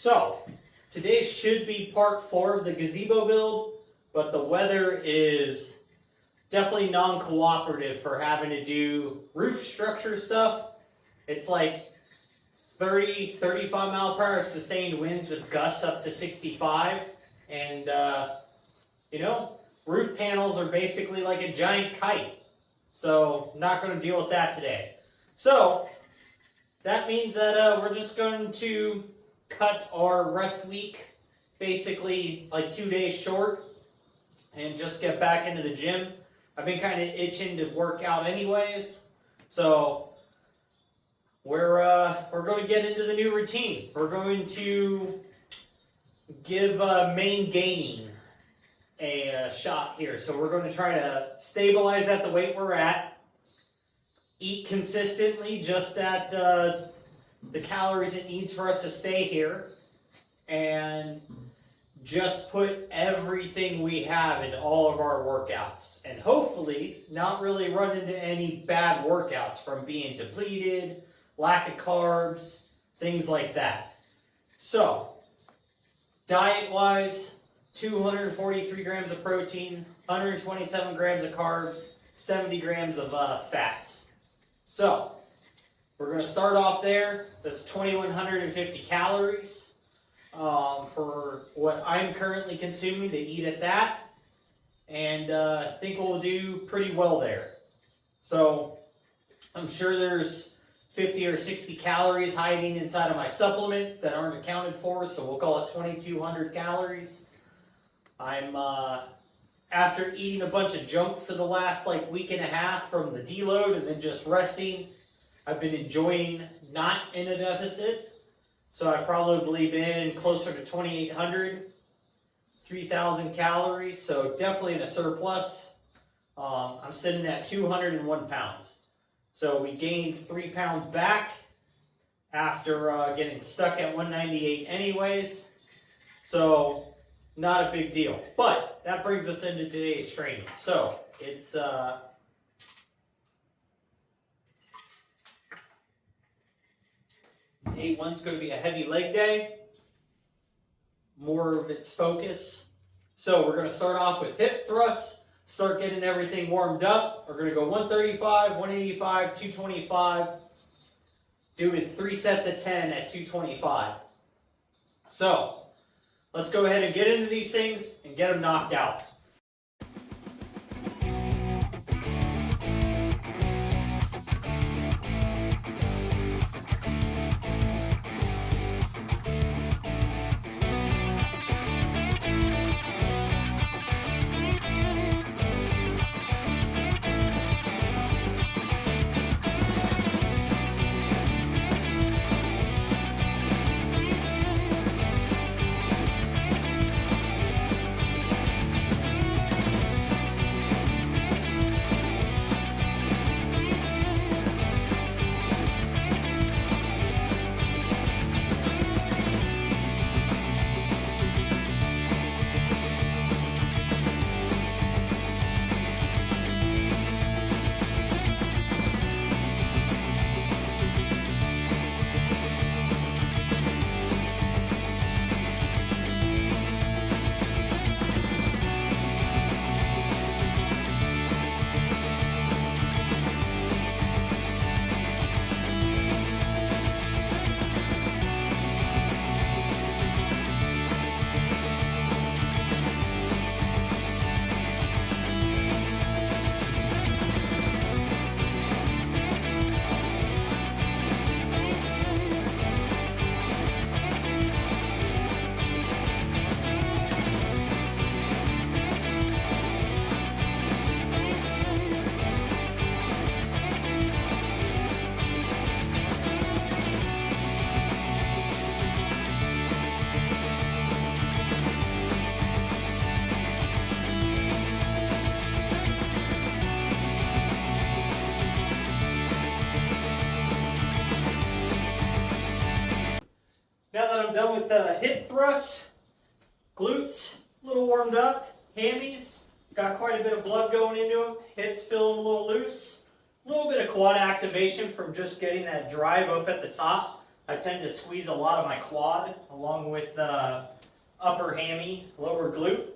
So, today should be part 4 of the gazebo build, but the weather is definitely non-cooperative for having to do roof structure stuff. It's like 30, 35 mile per hour sustained winds with gusts up to 65. And, roof panels are basically like a giant kite. So, not going to deal with that today. So, that means that we're just going to cut our rest week basically like 2 days short and just get back into the gym. I've been kind of itching to work out anyways. So, we're going to get into the new routine. We're going to give main gaining a shot here. So we're going to try to stabilize at the weight we're at, eat consistently just at the calories it needs for us to stay here, and just put everything we have into all of our workouts, and hopefully not really run into any bad workouts from being depleted, lack of carbs, things like that. So, diet-wise, 243 grams of protein, 127 grams of carbs, 70 grams of fats. So, we're going to start off there. That's 2,150 calories for what I'm currently consuming to eat at that. And I think we'll do pretty well there. So, I'm sure there's 50 or 60 calories hiding inside of my supplements that aren't accounted for, so we'll call it 2,200 calories. I'm, after eating a bunch of junk for the last week and a half from the deload and then just resting, I've been enjoying not in a deficit. So I've probably been closer to 2,800, 3,000 calories, so definitely in a surplus. I'm sitting at 201 pounds. So we gained 3 pounds back after getting stuck at 198 anyways. So not a big deal. But that brings us into today's training. So it's day one's going to be a heavy leg day. More of its focus. So we're going to start off with hip thrusts. Start getting everything warmed up. We're going to go 135, 185, 225. Doing 3 sets of 10 at 225. So let's go ahead and get into these things and get them knocked out. Now that I'm done with the hip thrusts, glutes a little warmed up, hammies, got quite a bit of blood going into them, hips feeling a little loose, a little bit of quad activation from just getting that drive up at the top. I tend to squeeze a lot of my quad along with upper hammy, lower glute.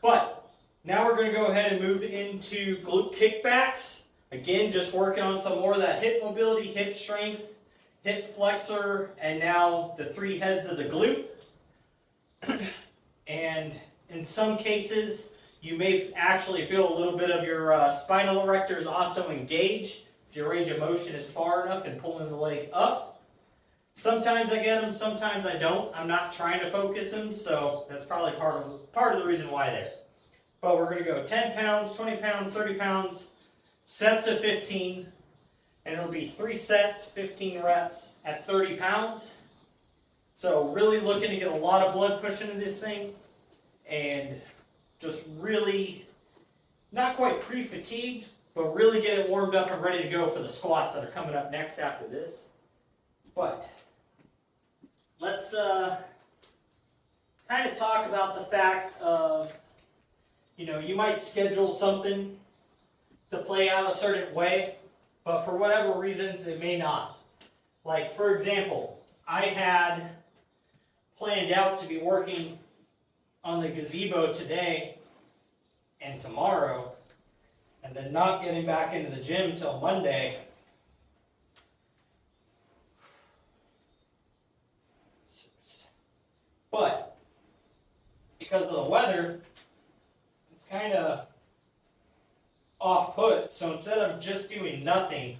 But now we're going to go ahead and move into glute kickbacks. Again, just working on some more of that hip mobility, hip strength, hip flexor, and now the 3 heads of the glute. And in some cases, you may actually feel a little bit of your spinal erectors also engage if your range of motion is far enough and pulling the leg up. Sometimes I get them, sometimes I don't. I'm not trying to focus them, so that's probably part of the reason why they're. But we're going to go 10 pounds, 20 pounds, 30 pounds, sets of 15, and it'll be 3 sets, 15 reps at 30 pounds. So really looking to get a lot of blood pushing in this thing, and just really, not quite pre-fatigued, but really get it warmed up and ready to go for the squats that are coming up next after this. But let's kind of talk about the fact of, you might schedule something to play out a certain way, but for whatever reasons it may not. Like, for example, I had planned out to be working on the gazebo today and tomorrow, and then not getting back into the gym till Monday. But because of the weather, it's kind of off-put. So instead of just doing nothing,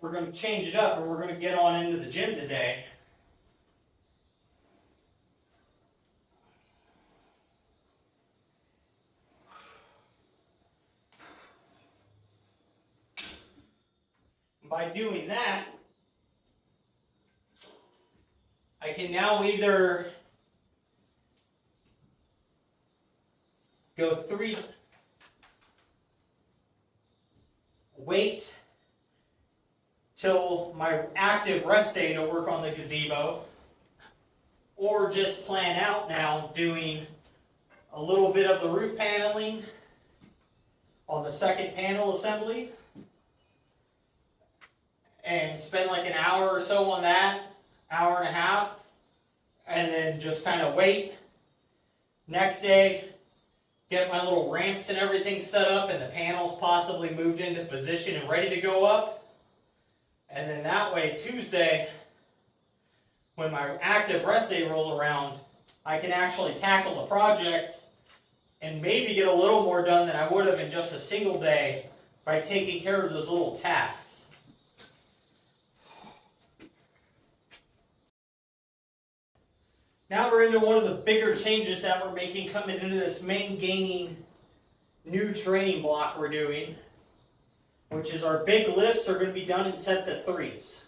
we're going to change it up and we're going to get on into the gym today. By doing that, I can now either go wait till my active rest day to work on the gazebo, or just plan out now doing a little bit of the roof paneling on the second panel assembly, and spend like an hour or so on that, hour and a half, and then just kind of wait. Next day, get my little ramps and everything set up and the panels possibly moved into position and ready to go up. And then that way, Tuesday, when my active rest day rolls around, I can actually tackle the project and maybe get a little more done than I would have in just a single day by taking care of those little tasks. Now we're into one of the bigger changes that we're making coming into this main gaining new training block we're doing, which is our big lifts are going to be done in sets of 3s.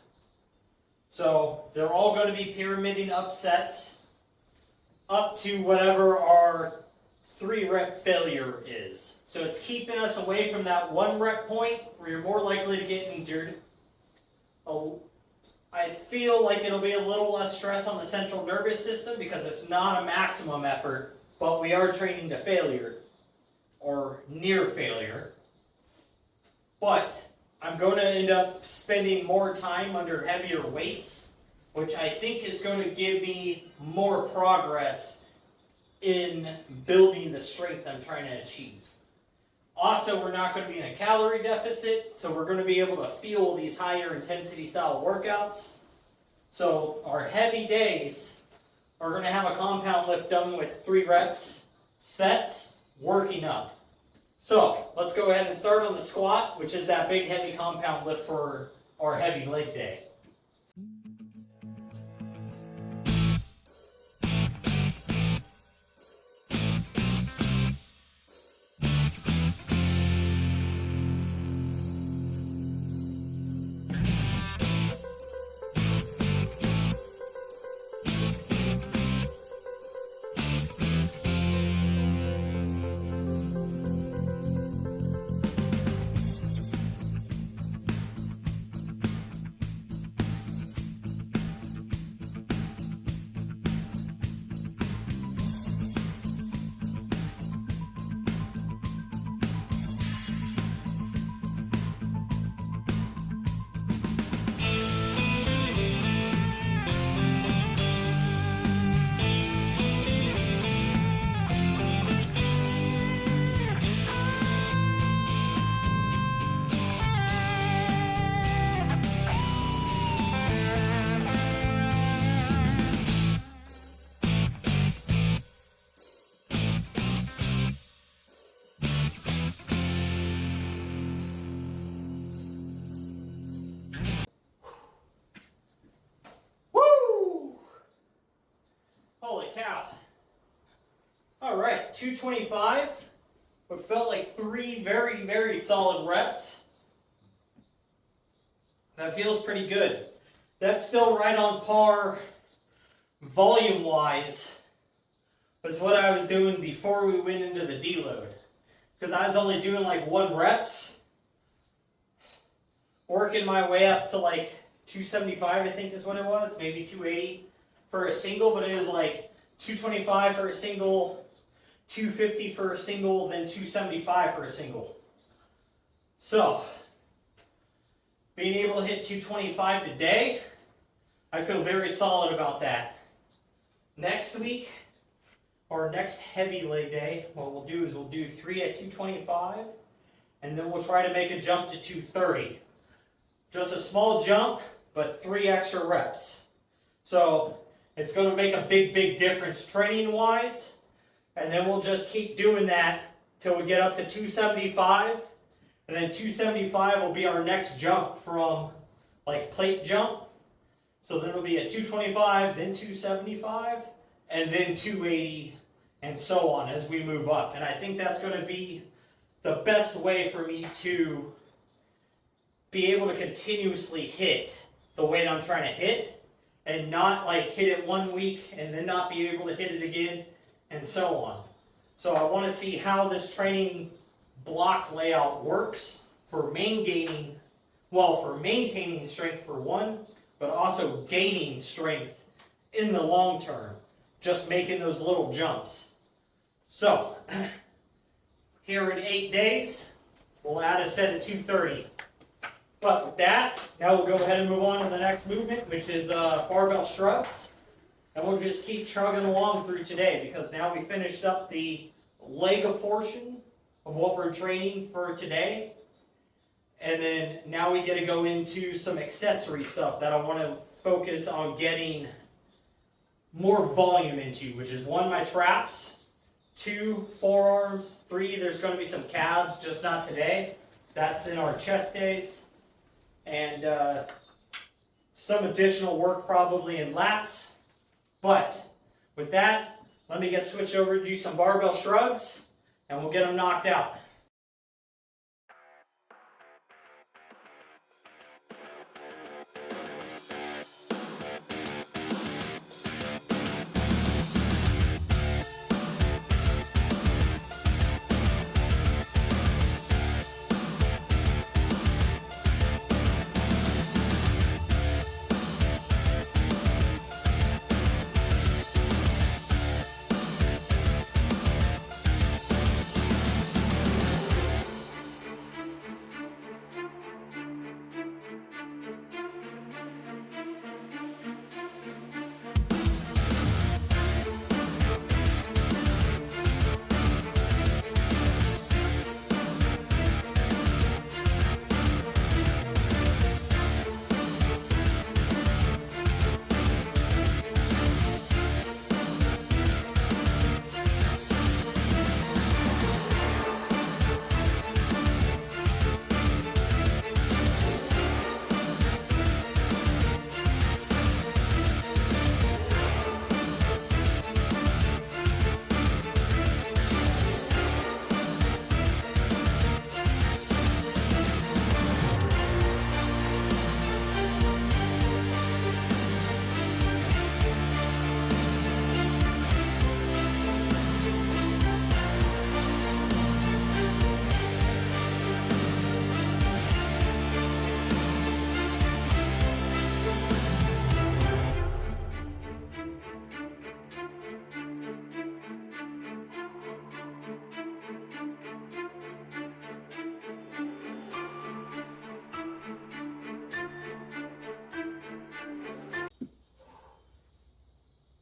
So they're all going to be pyramiding up sets up to whatever our 3-rep failure is. So it's keeping us away from that 1-rep point where you're more likely to get injured. I feel like it'll be a little less stress on the central nervous system because it's not a maximum effort, but we are training to failure or near failure. But I'm going to end up spending more time under heavier weights, which I think is going to give me more progress in building the strength I'm trying to achieve. Also, we're not going to be in a calorie deficit, so we're going to be able to feel these higher intensity style workouts. So our heavy days are going to have a compound lift done with 3 reps, sets, working up. So let's go ahead and start on the squat, which is that big heavy compound lift for our heavy leg day. 225, but felt like 3 very, very solid reps. That feels pretty good. That's still right on par volume-wise with what I was doing before we went into the deload. Because I was only doing like 1 reps, working my way up to like 275, I think is what it was, maybe 280 for a single, but it was like 225 for a single, 250 for a single, then 275 for a single. So, being able to hit 225 today, I feel very solid about that. Next week, or next heavy leg day, what we'll do is we'll do 3 at 225, and then we'll try to make a jump to 230. Just a small jump, but 3 extra reps. So it's going to make a big, big difference training-wise, and then we'll just keep doing that till we get up to 275, and then 275 will be our next jump from like plate jump. So then it'll be at 225, then 275, and then 280, and so on as we move up. And I think that's going to be the best way for me to be able to continuously hit the weight I'm trying to hit, and not like hit it 1 week and then not be able to hit it again, and so on. So I want to see how this training block layout works for maintaining strength for one, but also gaining strength in the long term, just making those little jumps. So, here in 8 days, we'll add a set of 230. But with that, now we'll go ahead and move on to the next movement, which is barbell shrugs. And we'll just keep chugging along through today, because now we finished up the leg portion of what we're training for today. And then now we get to go into some accessory stuff that I want to focus on getting more volume into, which is 1, my traps, 2, forearms, 3, there's going to be some calves, just not today. That's in our chest days. And some additional work probably in lats. But with that, let me get switched over to do some barbell shrugs, and we'll get them knocked out.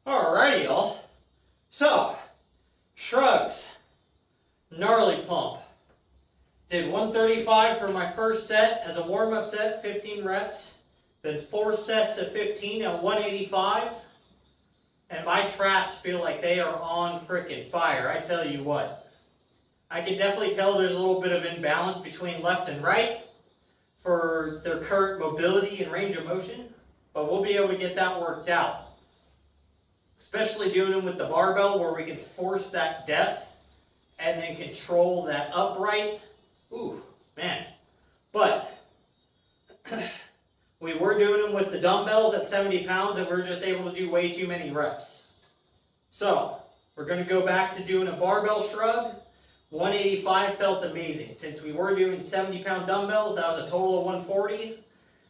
Alrighty, y'all. So, shrugs, gnarly pump. Did 135 for my first set as a warm-up set, 15 reps. Then 4 sets of 15 at 185. And my traps feel like they are on frickin' fire, I tell you what. I can definitely tell there's a little bit of imbalance between left and right for their current mobility and range of motion, but we'll be able to get that worked out. Especially doing them with the barbell where we can force that depth and then control that upright. Ooh, man. But we were doing them with the dumbbells at 70 pounds and we were just able to do way too many reps. So we're going to go back to doing a barbell shrug. 185 felt amazing. Since we were doing 70-pound dumbbells, that was a total of 140.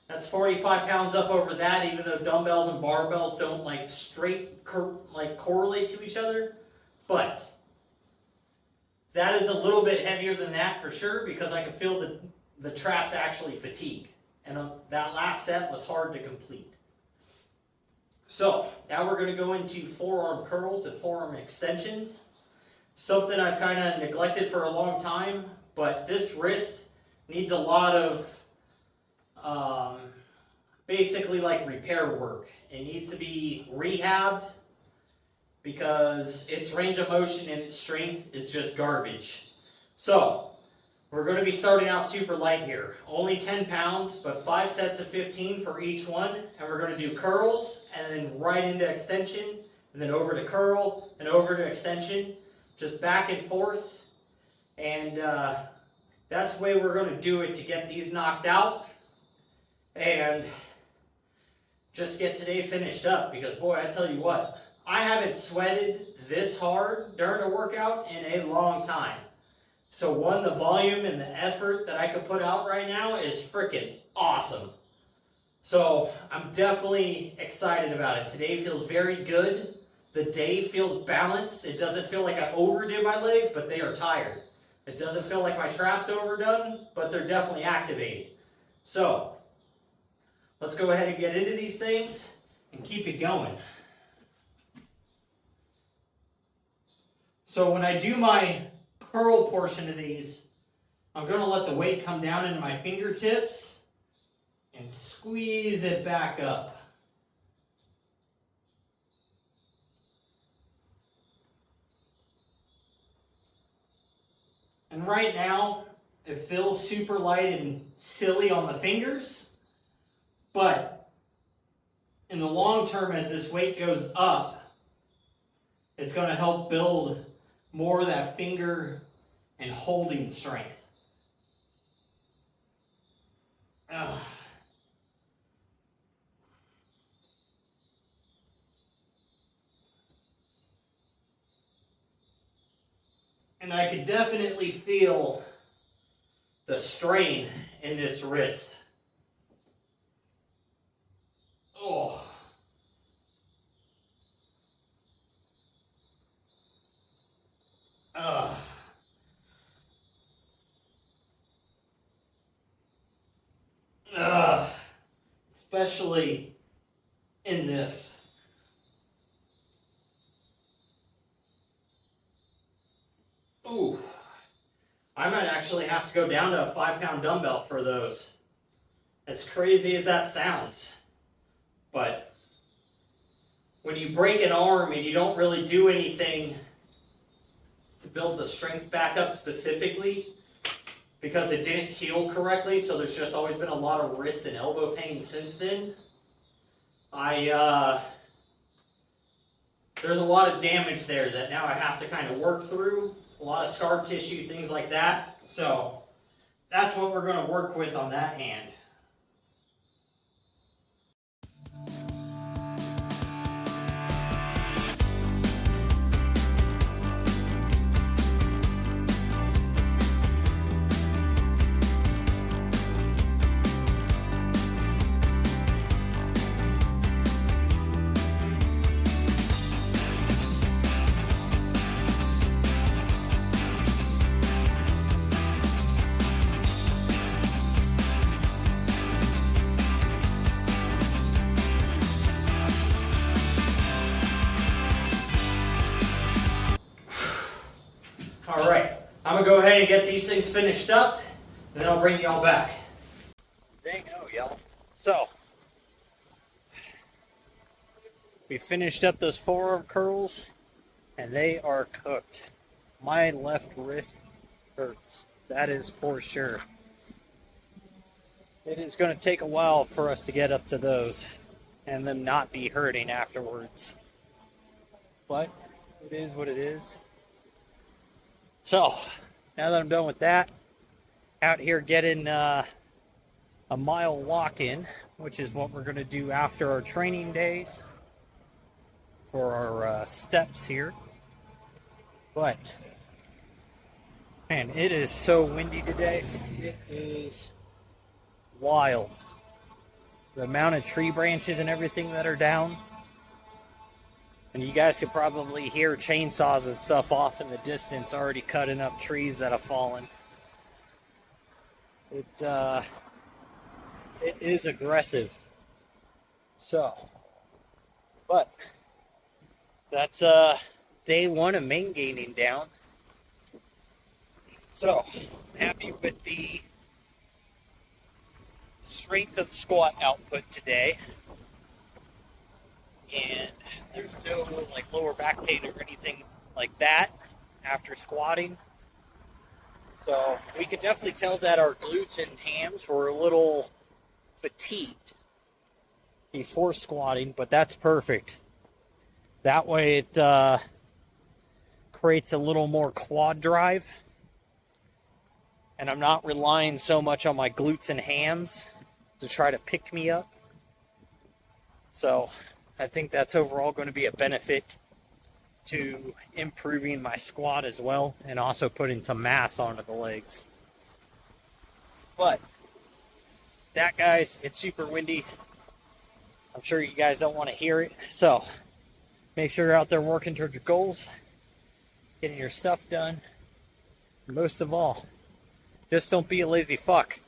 That's 45 pounds up over that, even though dumbbells and barbells don't like straight correlate to each other. But that is a little bit heavier than that for sure, because I can feel the traps actually fatigue. And that last set was hard to complete. So now we're going to go into forearm curls and forearm extensions. Something I've kind of neglected for a long time, but this wrist needs a lot of basically like repair work. It needs to be rehabbed because its range of motion and its strength is just garbage. So we're going to be starting out super light here. Only 10 pounds, but 5 sets of 15 for each one. And we're going to do curls and then right into extension and then over to curl and over to extension. Just back and forth. And that's the way we're going to do it to get these knocked out. And just get today finished up. Because boy, I tell you what, I haven't sweated this hard during a workout in a long time. So one, the volume and the effort that I could put out right now is freaking awesome. So I'm definitely excited about it. Today feels very good. The day feels balanced. It doesn't feel like I overdid my legs, but they are tired. It doesn't feel like my traps overdone, but they're definitely activated. So let's go ahead and get into these things and keep it going. So when I do my curl portion of these, I'm going to let the weight come down into my fingertips and squeeze it back up. And right now, it feels super light and silly on the fingers, but in the long term, as this weight goes up, it's going to help build more of that finger and holding strength. And I could definitely feel the strain in this wrist. Oh. Especially in this. Ooh. I might actually have to go down to a 5-pound dumbbell for those. As crazy as that sounds. But when you break an arm and you don't really do anything to build the strength back up specifically, because it didn't heal correctly, so there's just always been a lot of wrist and elbow pain since then. There's a lot of damage there that now I have to kind of work through. A lot of scar tissue, things like that. So that's what we're going to work with on that hand. All right, I'm gonna go ahead and get these things finished up, and then I'll bring y'all back. Dang no, y'all. So, we finished up those forearm curls, and they are cooked. My left wrist hurts. That is for sure. It is going to take a while for us to get up to those, and them not be hurting afterwards. But it is what it is. So, now that I'm done with that, out here getting a mile walk in, which is what we're going to do after our training days for our steps here. But, man, it is so windy today. It is wild. The amount of tree branches and everything that are down. And you guys could probably hear chainsaws and stuff off in the distance already cutting up trees that have fallen. It is aggressive. So, but that's day one of main gaining down. So, I'm happy with the strength of the squat output today. And there's no like lower back pain or anything like that after squatting. So we could definitely tell that our glutes and hams were a little fatigued before squatting, but that's perfect. That way it creates a little more quad drive, and I'm not relying so much on my glutes and hams to try to pick me up. So I think that's overall going to be a benefit to improving my squat as well, and also putting some mass onto the legs. But that, guys, it's super windy. I'm sure you guys don't want to hear it. So make sure you're out there working towards your goals, getting your stuff done. And most of all, just don't be a lazy fuck.